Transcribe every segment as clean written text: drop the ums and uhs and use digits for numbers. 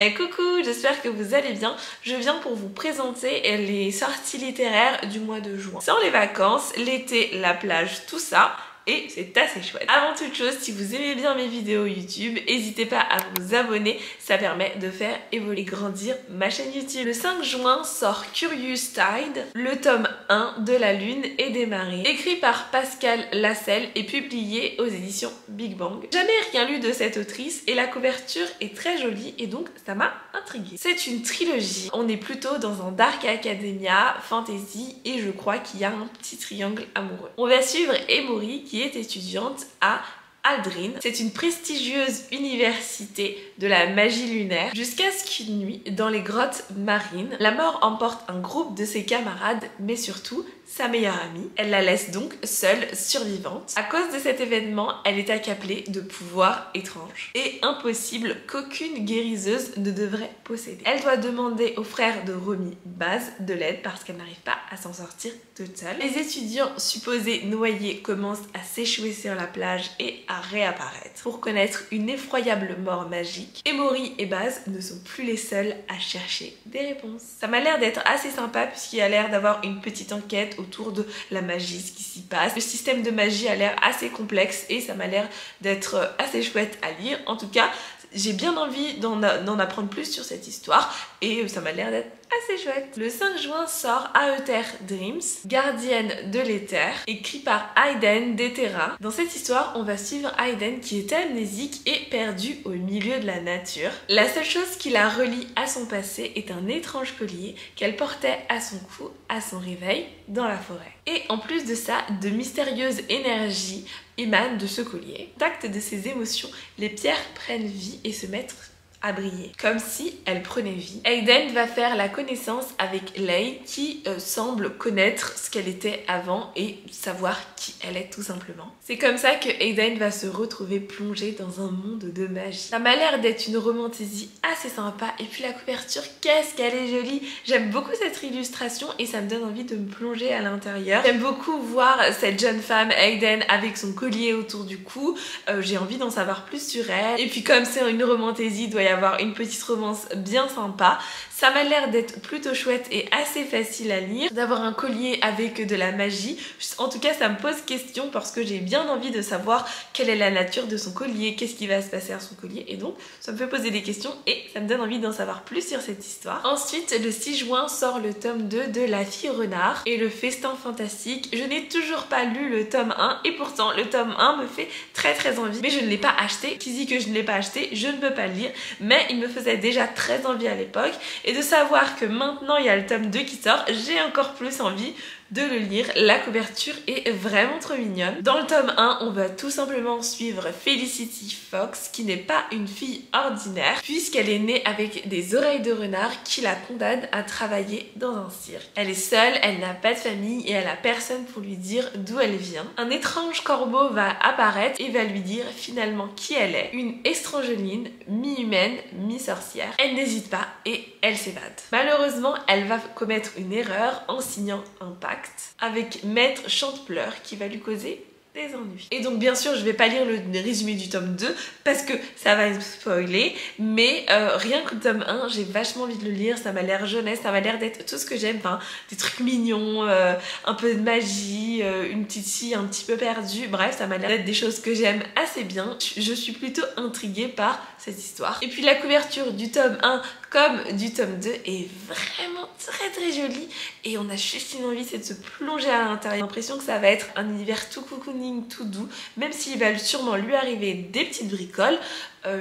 Et coucou, j'espère que vous allez bien. Je viens pour vous présenter les sorties littéraires du mois de juin. Sans les vacances, l'été, la plage, tout ça. Et c'est assez chouette. Avant toute chose, si vous aimez bien mes vidéos YouTube, n'hésitez pas à vous abonner, ça permet de faire évoluer et grandir ma chaîne YouTube. Le 5 juin sort Curious Tide, le tome 1 de la Lune et des marées, écrit par Pascal Lascelles et publié aux éditions Big Bang. Jamais rien lu de cette autrice et la couverture est très jolie et donc ça m'a intriguée. C'est une trilogie, on est plutôt dans un dark academia, fantasy et je crois qu'il y a un petit triangle amoureux. On va suivre Emory qui est étudiante à Aldrin. C'est une prestigieuse université de la magie lunaire jusqu'à ce qu'une nuit, dans les grottes marines, la mort emporte un groupe de ses camarades, mais surtout sa meilleure amie. Elle la laisse donc seule, survivante. À cause de cet événement, elle est accablée de pouvoirs étranges et impossibles qu'aucune guériseuse ne devrait posséder. Elle doit demander au frère de Romy, Baz, de l'aide parce qu'elle n'arrive pas à s'en sortir toute seule. Les étudiants supposés noyés commencent à s'échouer sur la plage et à réapparaître pour connaître une effroyable mort magique. Emory et Baz ne sont plus les seuls à chercher des réponses. Ça m'a l'air d'être assez sympa puisqu'il y a l'air d'avoir une petite enquête autour de la magie, ce qui s'y passe. Le système de magie a l'air assez complexe et ça m'a l'air d'être assez chouette à lire. En tout cas, j'ai bien envie d'en apprendre plus sur cette histoire et ça m'a l'air d'être assez chouette. Le 5 juin sort Aether Dreams, gardienne de l'éther, écrit par Hayden Detera. Dans cette histoire, on va suivre Hayden qui est amnésique et perdu au milieu de la nature. La seule chose qui la relie à son passé est un étrange collier qu'elle portait à son cou à son réveil dans la forêt. Et en plus de ça, de mystérieuses énergies émanent de ce collier. Au contact de ses émotions, les pierres prennent vie et se mettent à briller, comme si elle prenait vie. Hayden va faire la connaissance avec Lei qui semble connaître ce qu'elle était avant et savoir qui elle est tout simplement. C'est comme ça que Hayden va se retrouver plongée dans un monde de magie. Ça m'a l'air d'être une romantésie assez sympa et puis la couverture, qu'est-ce qu'elle est jolie. J'aime beaucoup cette illustration et ça me donne envie de me plonger à l'intérieur. J'aime beaucoup voir cette jeune femme Hayden avec son collier autour du cou. J'ai envie d'en savoir plus sur elle. Et puis comme c'est une romantésie, il doit y avoir une petite romance bien sympa. Ça m'a l'air d'être plutôt chouette et assez facile à lire. D'avoir un collier avec de la magie. En tout cas, ça me pose question parce que j'ai bien envie de savoir quelle est la nature de son collier, qu'est-ce qui va se passer à son collier. Et donc, ça me fait poser des questions et ça me donne envie d'en savoir plus sur cette histoire. Ensuite, le 6 juin sort le tome 2 de La Fille Renard et le Festin Fantastique. Je n'ai toujours pas lu le tome 1 et pourtant, le tome 1 me fait très envie. Mais je ne l'ai pas acheté. Qui dit que je ne l'ai pas acheté, je ne peux pas le lire. Mais il me faisait déjà très envie à l'époque. Et de savoir que maintenant il y a le tome 2 qui sort, j'ai encore plus envie de le lire. La couverture est vraiment trop mignonne. Dans le tome 1, on va tout simplement suivre Felicity Fox, qui n'est pas une fille ordinaire, puisqu'elle est née avec des oreilles de renard qui la condamnent à travailler dans un cirque. Elle est seule, elle n'a pas de famille et elle a personne pour lui dire d'où elle vient. Un étrange corbeau va apparaître et va lui dire finalement qui elle est. Une estrangeline, mi-humaine, mi-sorcière. Elle n'hésite pas et elle s'évade. Malheureusement, elle va commettre une erreur en signant un pacte avec Maître Chantepleur qui va lui causer des ennuis. Et donc bien sûr je vais pas lire le résumé du tome 2 parce que ça va me spoiler, mais rien que le tome 1 j'ai vachement envie de le lire, ça m'a l'air jeunesse, ça m'a l'air d'être tout ce que j'aime, enfin, des trucs mignons, un peu de magie, une petite fille un petit peu perdue, bref ça m'a l'air d'être des choses que j'aime assez bien. Je suis plutôt intriguée par cette histoire. Et puis la couverture du tome 1 comme du tome 2 est vraiment très jolie et on a juste une envie, c'est de se plonger à l'intérieur. J'ai l'impression que ça va être un univers tout cocooning, tout doux, même s'il va sûrement lui arriver des petites bricoles.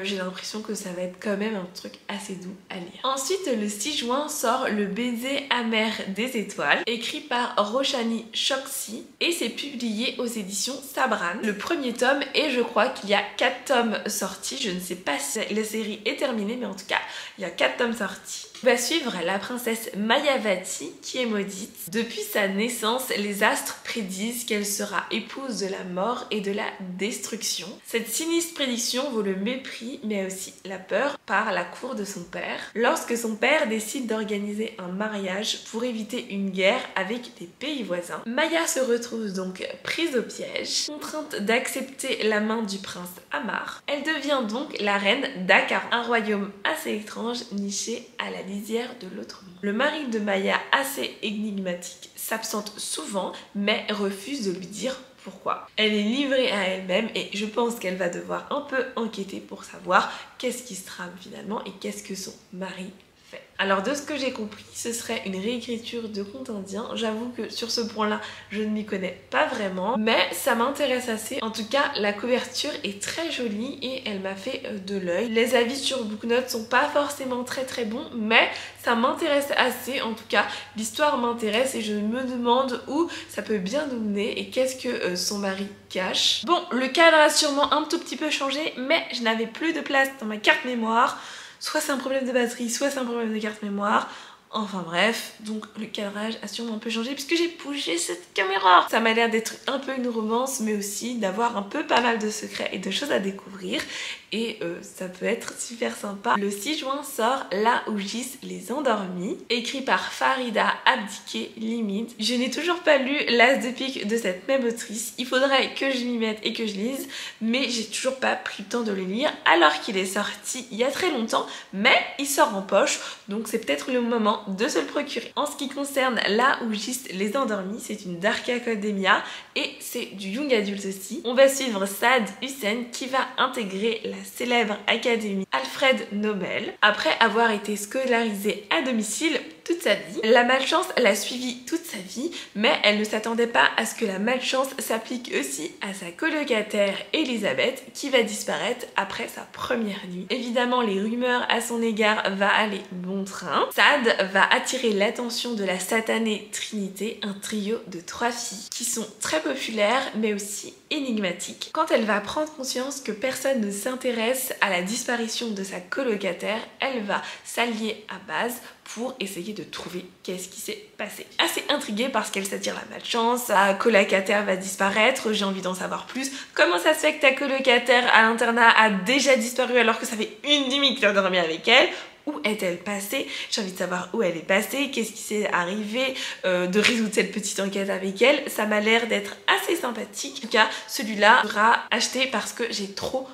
J'ai l'impression que ça va être quand même un truc assez doux à lire. Ensuite, le 6 juin sort Le baiser amer des étoiles, écrit par Roshani Chokshi et c'est publié aux éditions Sabran. Le premier tome et je crois qu'il y a 4 tomes sortis. Je ne sais pas si la série est terminée, mais en tout cas, il y a 4 tomes sortis. On va suivre la princesse Mayavati qui est maudite. Depuis sa naissance, les astres prédisent qu'elle sera épouse de la mort et de la destruction. Cette sinistre prédiction vaut le mépris mépris mais aussi la peur par la cour de son père lorsque son père décide d'organiser un mariage pour éviter une guerre avec des pays voisins. Maya se retrouve donc prise au piège, contrainte d'accepter la main du prince Amar. Elle devient donc la reine d'Akaran, un royaume assez étrange niché à la lisière de l'autre monde. Le mari de Maya, assez énigmatique, s'absente souvent mais refuse de lui dire pourquoi. Elle est livrée à elle-même et je pense qu'elle va devoir un peu enquêter pour savoir qu'est-ce qui se trame finalement et qu'est-ce que son mari fait. Alors de ce que j'ai compris, ce serait une réécriture de contes indiens. J'avoue que sur ce point-là, je ne m'y connais pas vraiment, mais ça m'intéresse assez. En tout cas, la couverture est très jolie et elle m'a fait de l'œil. Les avis sur Booknote sont pas forcément très bons, mais ça m'intéresse assez. En tout cas, l'histoire m'intéresse et je me demande où ça peut bien nous mener et qu'est-ce que son mari cache. Bon, le cadre a sûrement un tout petit peu changé, mais je n'avais plus de place dans ma carte mémoire. Soit c'est un problème de batterie, soit c'est un problème de carte mémoire. Enfin bref, donc le cadrage a sûrement un peu changé puisque j'ai bougé cette caméra. Ça m'a l'air d'être un peu une romance, mais aussi d'avoir un peu pas mal de secrets et de choses à découvrir. Et ça peut être super sympa. Le 6 juin sort Là où gisent les endormis, écrit par Farida Abdiké Limid. Je n'ai toujours pas lu L'As de pique de cette même autrice. Il faudrait que je m'y mette et que je lise, mais j'ai toujours pas pris le temps de le lire alors qu'il est sorti il y a très longtemps, mais il sort en poche, donc c'est peut-être le moment de se le procurer. En ce qui concerne Là où gisent les endormis, c'est une Dark Academia et c'est du young adulte aussi. On va suivre Saad Hussein qui va intégrer la célèbre académie Alfred Nobel après avoir été scolarisé à domicile toute sa vie. La malchance l'a suivi toute sa vie, mais elle ne s'attendait pas à ce que la malchance s'applique aussi à sa colocataire Elisabeth qui va disparaître après sa première nuit. Évidemment, les rumeurs à son égard va aller bon train. Saad va attirer l'attention de la satanée Trinité, un trio de 3 filles qui sont très populaires mais aussi énigmatiques. Quand elle va prendre conscience que personne ne s'intéresse à la disparition de sa colocataire, elle va s'allier à Baz pour essayer de trouver qu'est-ce qui s'est passé. Assez intriguée parce qu'elle s'attire la malchance, sa colocataire va disparaître, j'ai envie d'en savoir plus. Comment ça se fait que ta colocataire à l'internat a déjà disparu alors que ça fait une nuit que tu as dormi avec elle? Où est-elle passée? J'ai envie de savoir où elle est passée, qu'est-ce qui s'est arrivé, de résoudre cette petite enquête avec elle. Ça m'a l'air d'être assez sympathique. En tout cas, celui-là sera acheté parce que j'ai trop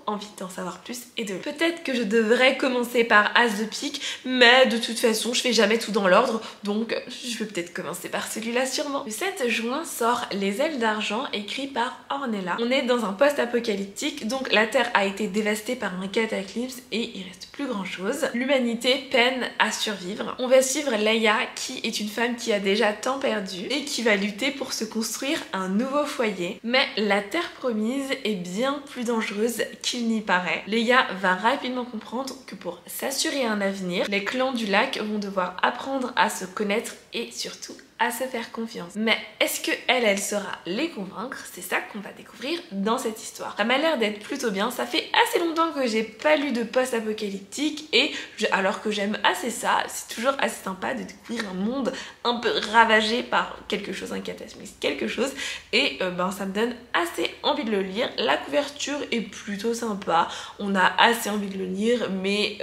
envie d'en savoir plus et de... Peut-être que je devrais commencer par As de pique, mais de toute façon, je fais jamais tout dans l'ordre, donc je vais peut-être commencer par celui-là sûrement. Le 7 juin sort Les ailes d'argent, écrit par Ornella. On est dans un post-apocalyptique, donc la Terre a été dévastée par un cataclysme et il reste plus grand-chose. L'humanité peine à survivre. On va suivre Leia qui est une femme qui a déjà tant perdu et qui va lutter pour se construire un nouveau foyer. Mais la terre promise est bien plus dangereuse qu'il n'y paraît. Leia va rapidement comprendre que pour s'assurer un avenir, les clans du lac vont devoir apprendre à se connaître et surtout à se faire confiance. Mais est-ce que elle saura les convaincre? C'est ça qu'on va découvrir dans cette histoire. Ça m'a l'air d'être plutôt bien. Ça fait assez longtemps que j'ai pas lu de post-apocalyptique et alors que j'aime assez ça, c'est toujours assez sympa de découvrir un monde un peu ravagé par quelque chose, un cataclysme, quelque chose, et ça me donne assez envie de le lire. La couverture est plutôt sympa, on a assez envie de le lire, mais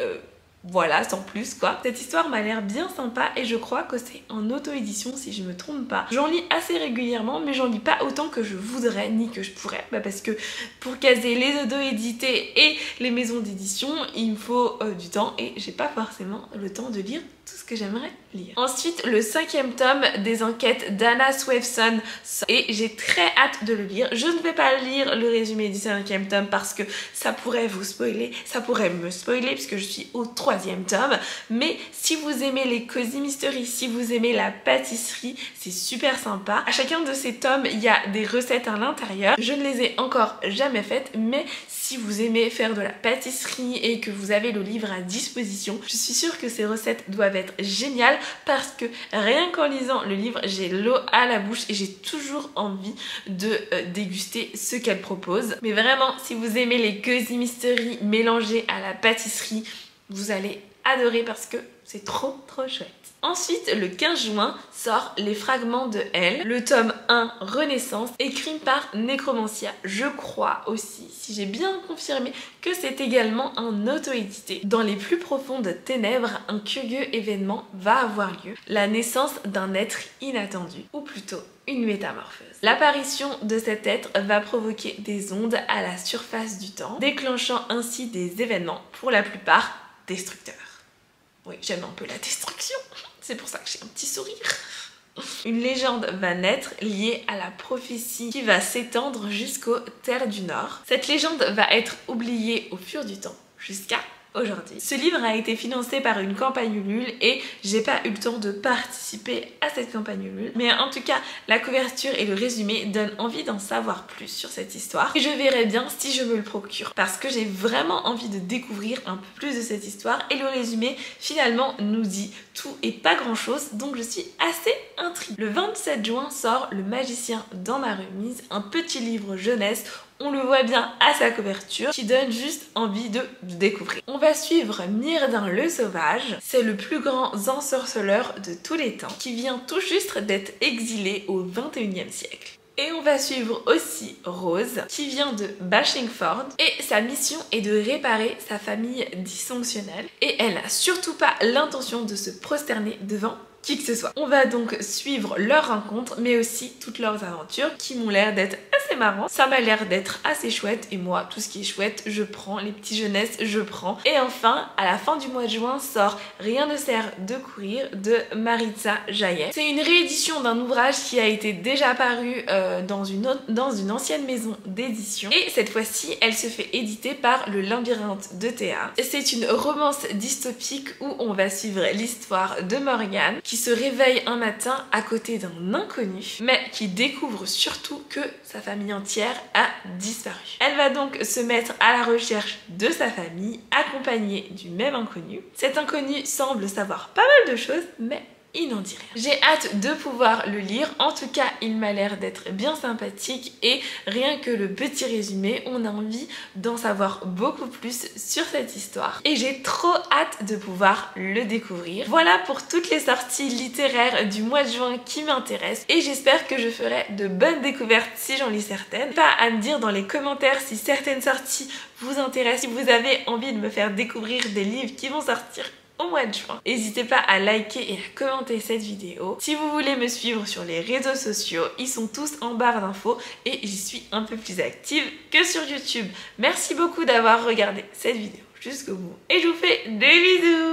voilà, sans plus quoi. Cette histoire m'a l'air bien sympa et je crois que c'est en auto-édition si je me trompe pas. J'en lis assez régulièrement mais j'en lis pas autant que je voudrais ni que je pourrais. Parce que pour caser les auto-édités et les maisons d'édition, il me faut du temps et j'ai pas forcément le temps de lire tout ce que j'aimerais lire. Ensuite, le 5e tome des enquêtes d'Anna Swavesson et j'ai très hâte de le lire. Je ne vais pas lire le résumé du 5e tome parce que ça pourrait vous spoiler, ça pourrait me spoiler puisque je suis au 3e tome. Mais si vous aimez les cozy mysteries, si vous aimez la pâtisserie, c'est super sympa. À chacun de ces tomes, il y a des recettes à l'intérieur. Je ne les ai encore jamais faites, mais si vous aimez faire de la pâtisserie et que vous avez le livre à disposition, je suis sûre que ces recettes doivent être géniales parce que rien qu'en lisant le livre, j'ai l'eau à la bouche et j'ai toujours envie de déguster ce qu'elle propose. Mais vraiment, si vous aimez les cozy mysteries mélangées à la pâtisserie, vous allez adoré parce que c'est trop chouette. Ensuite, le 15 juin, sort Les Fragments de Elle, le tome 1 Renaissance, écrit par Necromancia. Je crois aussi, si j'ai bien confirmé, que c'est également un auto-édité. Dans les plus profondes ténèbres, un curieux événement va avoir lieu, la naissance d'un être inattendu, ou plutôt une métamorphose. L'apparition de cet être va provoquer des ondes à la surface du temps, déclenchant ainsi des événements, pour la plupart destructeurs. Oui, j'aime un peu la destruction, c'est pour ça que j'ai un petit sourire. Une légende va naître liée à la prophétie qui va s'étendre jusqu'aux terres du Nord. Cette légende va être oubliée au fur du temps, jusqu'à aujourd'hui. Ce livre a été financé par une campagne Ulule et j'ai pas eu le temps de participer à cette campagne Ulule. Mais en tout cas, la couverture et le résumé donnent envie d'en savoir plus sur cette histoire. Et je verrai bien si je me le procure parce que j'ai vraiment envie de découvrir un peu plus de cette histoire. Et le résumé finalement nous dit tout et pas grand chose, donc je suis assez intriguée. Le 27 juin sort Le Magicien dans ma remise, un petit livre jeunesse. On le voit bien à sa couverture qui donne juste envie de découvrir. On va suivre Myrdin le Sauvage. C'est le plus grand ensorceleur de tous les temps qui vient tout juste d'être exilé au 21e siècle. Et on va suivre aussi Rose qui vient de Bashingford et sa mission est de réparer sa famille dysfonctionnelle et elle n'a surtout pas l'intention de se prosterner devant qui que ce soit. On va donc suivre leur rencontre mais aussi toutes leurs aventures qui m'ont l'air d'être assez marrantes. Ça m'a l'air d'être assez chouette et moi tout ce qui est chouette je prends, les petits jeunesses je prends. Et enfin à la fin du mois de juin sort Rien ne sert de courir de Maritza Jaillet. C'est une réédition d'un ouvrage qui a été déjà paru dans une ancienne maison d'édition et cette fois-ci elle se fait éditer par le Labyrinthe de Théa. C'est une romance dystopique où on va suivre l'histoire de Morgane qui se réveille un matin à côté d'un inconnu, mais qui découvre surtout que sa famille entière a disparu. Elle va donc se mettre à la recherche de sa famille, accompagnée du même inconnu. Cet inconnu semble savoir pas mal de choses, mais il n'en dit rien. J'ai hâte de pouvoir le lire, en tout cas il m'a l'air d'être bien sympathique et rien que le petit résumé, on a envie d'en savoir beaucoup plus sur cette histoire et j'ai trop hâte de pouvoir le découvrir. Voilà pour toutes les sorties littéraires du mois de juin qui m'intéressent et j'espère que je ferai de bonnes découvertes si j'en lis certaines. Pas à me dire dans les commentaires si certaines sorties vous intéressent, si vous avez envie de me faire découvrir des livres qui vont sortir au mois de juin. N'hésitez pas à liker et à commenter cette vidéo. Si vous voulez me suivre sur les réseaux sociaux, ils sont tous en barre d'infos et j'y suis un peu plus active que sur YouTube. Merci beaucoup d'avoir regardé cette vidéo jusqu'au bout et je vous fais des bisous.